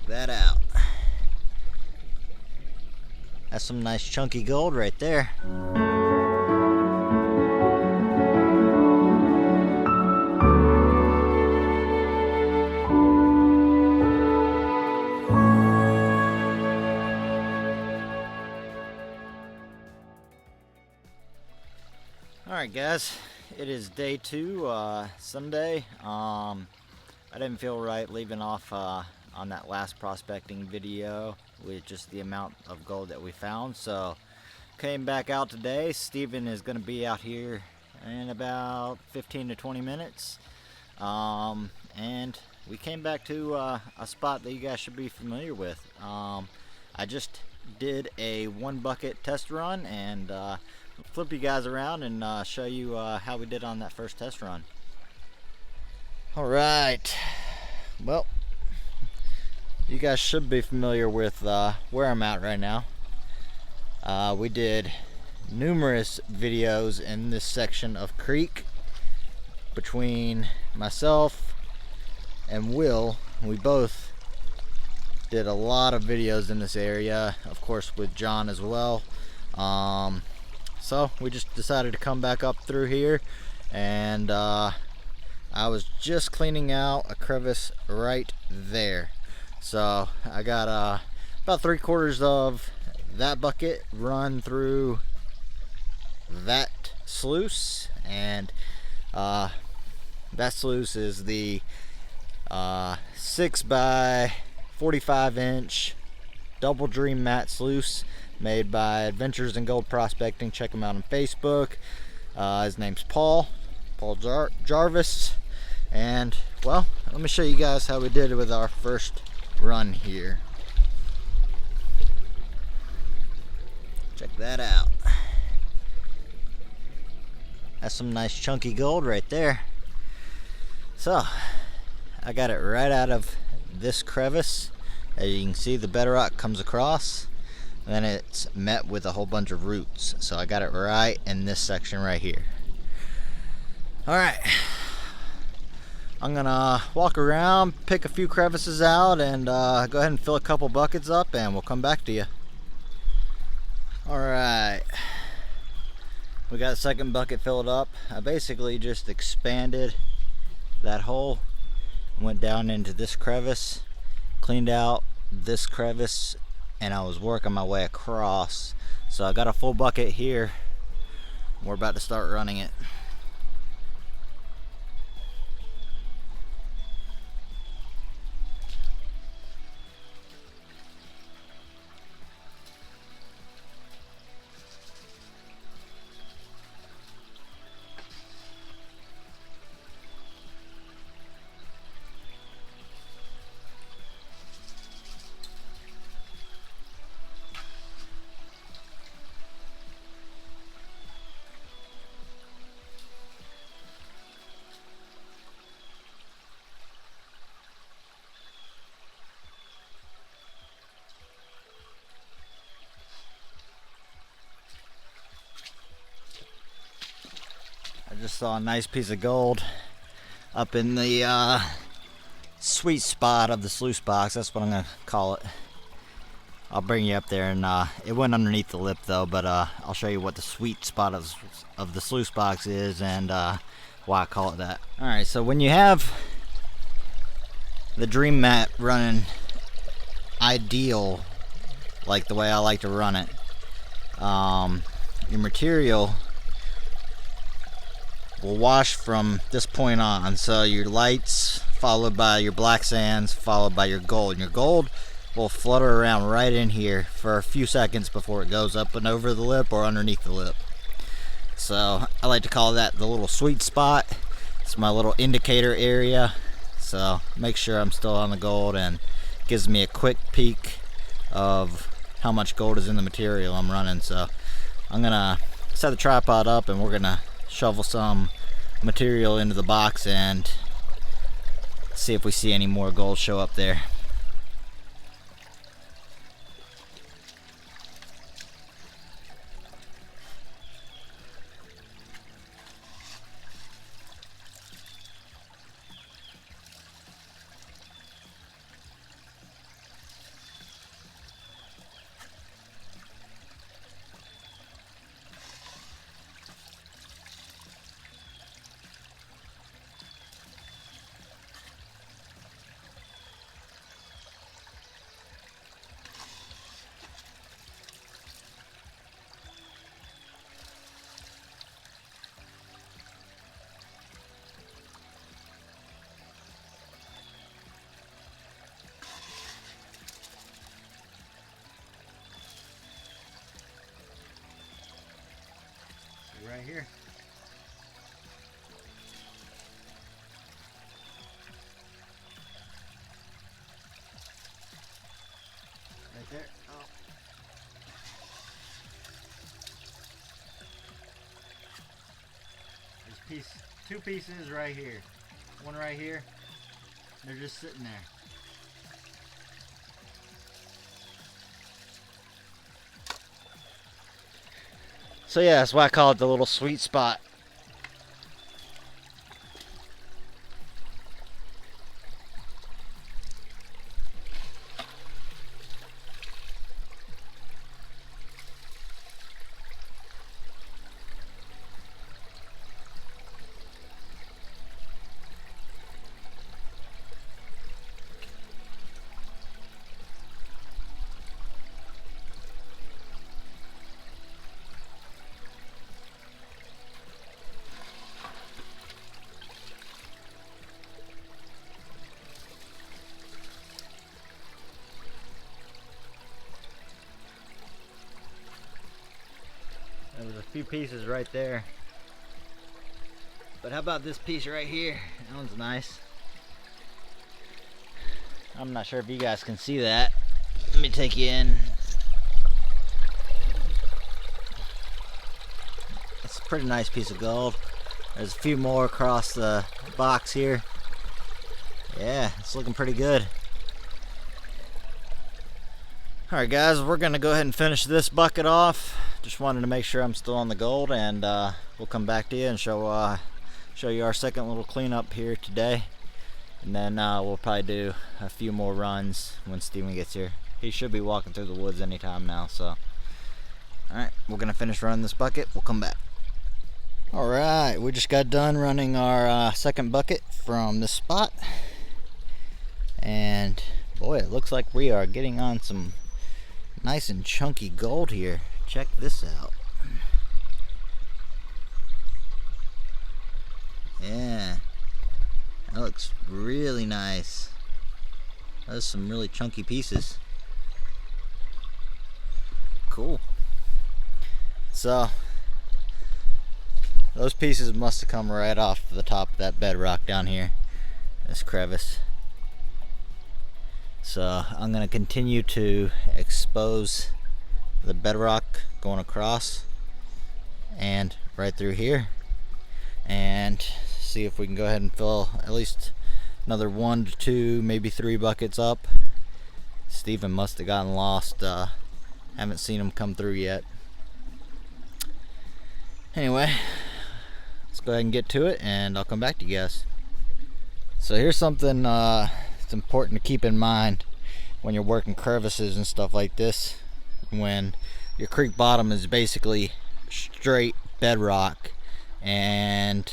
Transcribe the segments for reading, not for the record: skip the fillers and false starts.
That out. That's some nice chunky gold right there. Alright guys, it is day 2, Sunday. I didn't feel right leaving off on that last prospecting video with just the amount of gold that we found, so came back out today. Steven is going to be out here in about 15 to 20 minutes, and we came back to a spot that you guys should be familiar with. I just did a 1 bucket test run, and flip you guys around and show you how we did on that first test run. Alright, well, you guys should be familiar with where I'm at right now. We did numerous videos in this section of creek between myself and Will. We both did a lot of videos in this area, of course with John as well. So we just decided to come back up through here, and I was just cleaning out a crevice right there. So I got about 3/4 of that bucket run through that sluice, and that sluice is the 6 by 45 inch double dream mat sluice made by Adventures in Gold Prospecting. Check him out on Facebook. His name's Paul Jarvis, and well, let me show you guys how we did with our first run here. Check that out. That's some nice chunky gold right there. So I got it right out of this crevice. As you can see, the bedrock comes across, and then it's met with a whole bunch of roots. So I got it right in this section right here. Alright, I'm gonna walk around, pick a few crevices out, and go ahead and fill a couple buckets up, and we'll come back to you. Alright, we got the second bucket filled up. I basically just expanded that hole, went down into this crevice, cleaned out this crevice, and I was working my way across. So I got a full bucket here. We're about to start running it. I just saw a nice piece of gold up in the sweet spot of the sluice box. That's what I'm gonna call it. I'll bring you up there, and it went underneath the lip though, but I'll show you what the sweet spot of the sluice box is, and why I call it that. Alright, so when you have the dream mat running ideal, like the way I like to run it, your material will wash from this point on. So your lights followed by your black sands followed by your gold, and your gold will flutter around right in here for a few seconds before it goes up and over the lip or underneath the lip. So I like to call that the little sweet spot. It's my little indicator area, so make sure I'm still on the gold, and gives me a quick peek of how much gold is in the material I'm running. So I'm gonna set the tripod up, and we're gonna shovel some material into the box and see if we see any more gold show up there. right here. Right there. Oh. There's two pieces right here. One right here. They're just sitting there. So yeah, that's why I call it the little sweet spot. There was a few pieces right there. But how about this piece right here? That one's nice. I'm not sure if you guys can see that. Let me take you in. It's a pretty nice piece of gold. There's a few more across the box here. Yeah, it's looking pretty good. Alright guys, we're gonna go ahead and finish this bucket off. Just wanted to make sure I'm still on the gold, and we'll come back to you and show you our second little cleanup here today. And then we'll probably do a few more runs when Steven gets here. He should be walking through the woods anytime now, so. Alright, we're gonna finish running this bucket. We'll come back. Alright, we just got done running our second bucket from this spot. And boy, it looks like we are getting on some nice and chunky gold here. Check this out. Yeah, that looks really nice. Those are some really chunky pieces. Cool. So those pieces must have come right off the top of that bedrock down here, this crevice. So I'm going to continue to expose the bedrock going across and right through here, and see if we can go ahead and fill at least another 1 to 2, maybe 3 buckets up. Steven must have gotten lost. Haven't seen him come through yet. Anyway, let's go ahead and get to it, and I'll come back to you guys. So here's something it's important to keep in mind when you're working crevices and stuff like this. When your creek bottom is basically straight bedrock and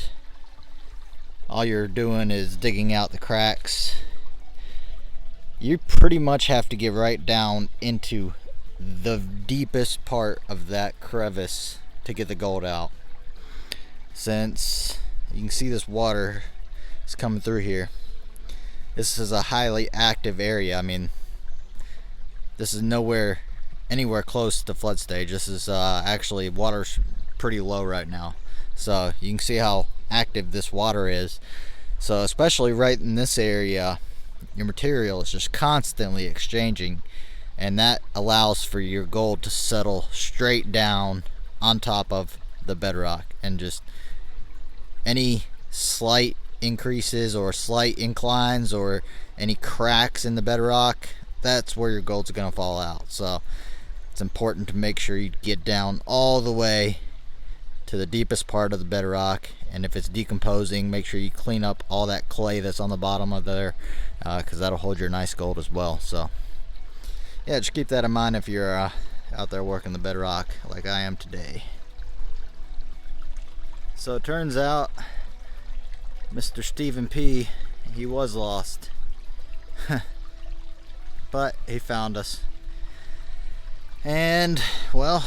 all you're doing is digging out the cracks, you pretty much have to get right down into the deepest part of that crevice to get the gold out. Since you can see this water is coming through here, this is a highly active area. I mean, this is anywhere close to flood stage. This is actually, water's pretty low right now, so you can see how active this water is. So especially right in this area, your material is just constantly exchanging, and that allows for your gold to settle straight down on top of the bedrock, and just any slight increases or slight inclines or any cracks in the bedrock, that's where your gold's going to fall out. So it's important to make sure you get down all the way to the deepest part of the bedrock, and if it's decomposing, make sure you clean up all that clay that's on the bottom of there, because that'll hold your nice gold as well. So yeah, just keep that in mind if you're out there working the bedrock like I am today. So it turns out Mr. Stephen P, he was lost. But he found us. And well,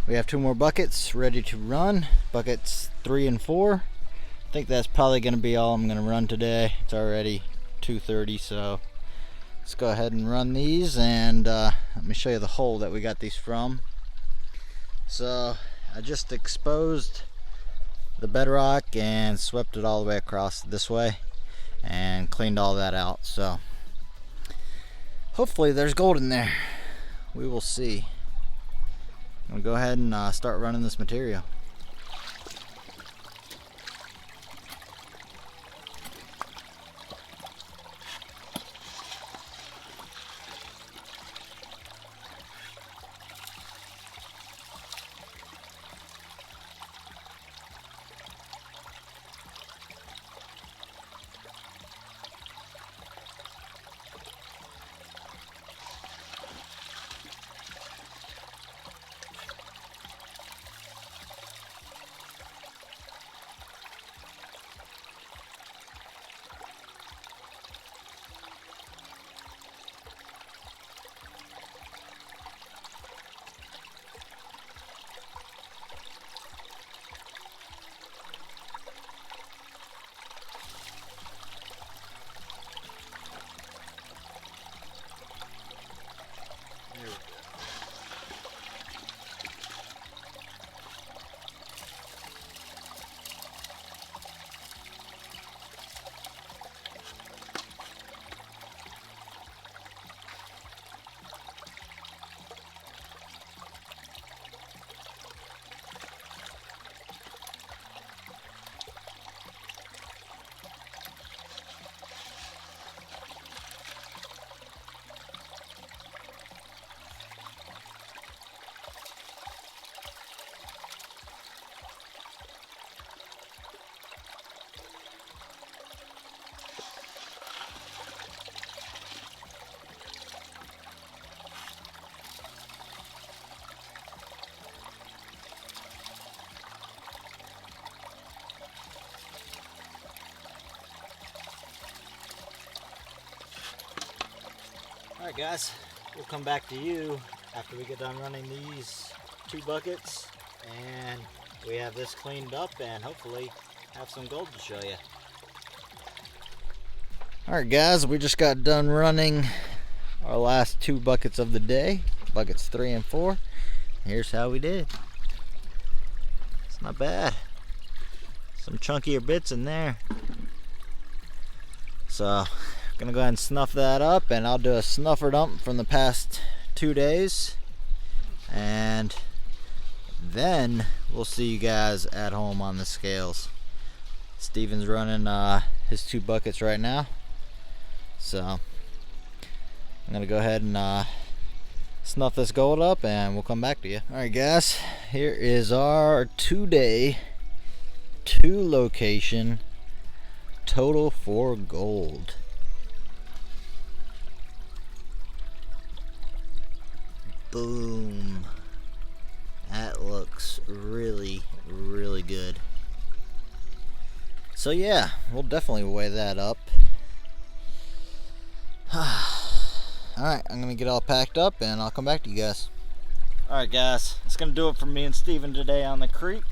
we have 2 more buckets ready to run. Buckets 3 and 4. I think that's probably going to be all I'm going to run today. It's already 2:30, so let's go ahead and run these, and let me show you the hole that we got these from. So I just exposed the bedrock and swept it all the way across this way and cleaned all that out. So hopefully there's gold in there. We will see. I'm gonna go ahead and start running this material. Alright guys, we'll come back to you after we get done running these 2 buckets and we have this cleaned up and hopefully have some gold to show you. Alright guys, we just got done running our last 2 buckets of the day, buckets 3 and 4. Here's how we did. It's not bad. Some chunkier bits in there. So gonna go ahead and snuff that up, and I'll do a snuffer dump from the past 2 days, and then we'll see you guys at home on the scales. Steven's running his 2 buckets right now, so I'm gonna go ahead and snuff this gold up and we'll come back to you. Alright guys, here is our 2-day 2 location total for gold. Boom. That looks really, really good. So yeah, we'll definitely weigh that up. Alright, I'm gonna get all packed up and I'll come back to you guys. Alright guys, that's gonna do it for me and Steven today on the creek.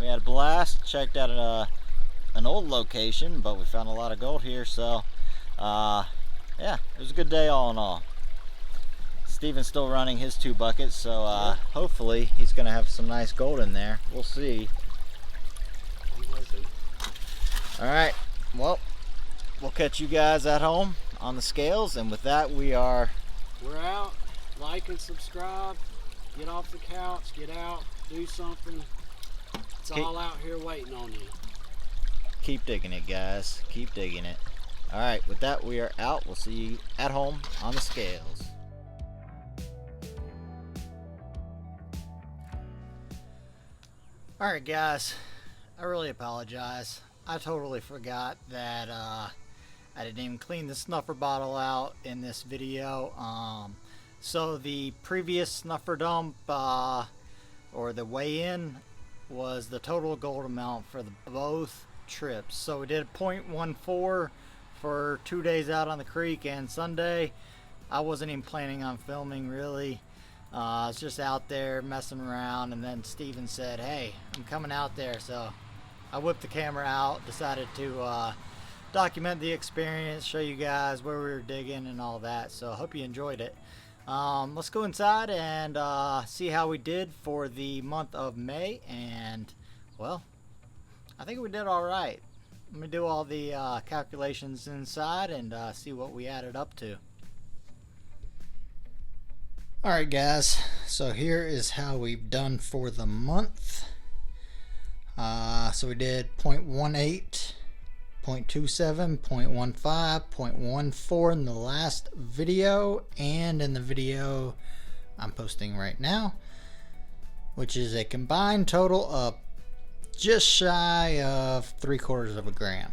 We had a blast, checked out an old location, but we found a lot of gold here, so yeah, it was a good day all in all. Steven's still running his 2 buckets, so hopefully he's gonna have some nice gold in there. We'll see. Alright, well, we'll catch you guys at home on the scales, and with that we're out. Like and subscribe. Get off the couch, get out, do something. It's all out here waiting on you. Keep digging it, guys. Keep digging it. Alright, with that we are out. We'll see you at home on the scales. Alright guys, I really apologize. I totally forgot that I didn't even clean the snuffer bottle out in this video. So the previous snuffer dump, or the weigh-in, was the total gold amount for both trips. So we did 0.14 for 2 days out on the creek and Sunday. I wasn't even planning on filming really. I was just out there messing around, and then Steven said, hey, I'm coming out there, so I whipped the camera out, decided to document the experience, show you guys where we were digging and all that. So I hope you enjoyed it. Let's go inside and see how we did for the month of May. And well, I think we did all right. Let me do all the calculations inside and see what we added up to. Alright guys, so here is how we've done for the month. So we did 0.18, 0.27, 0.15, 0.14 in the last video, and in the video I'm posting right now, which is a combined total of just shy of 3/4 of a gram.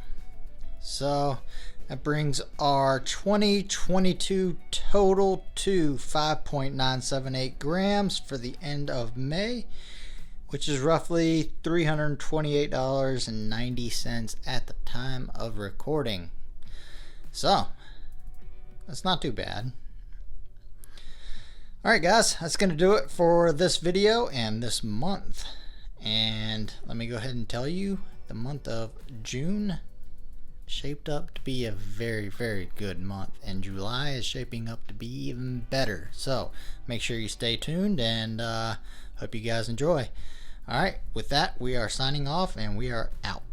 So that brings our 2022 total to 5.978 grams for the end of May, which is roughly $328.90 at the time of recording. So that's not too bad. Alright guys, that's going to do it for this video and this month. And let me go ahead and tell you, the month of June shaped up to be a very, very good month, and July is shaping up to be even better. So make sure you stay tuned, and hope you guys enjoy. Alright, with that, we are signing off and we are out.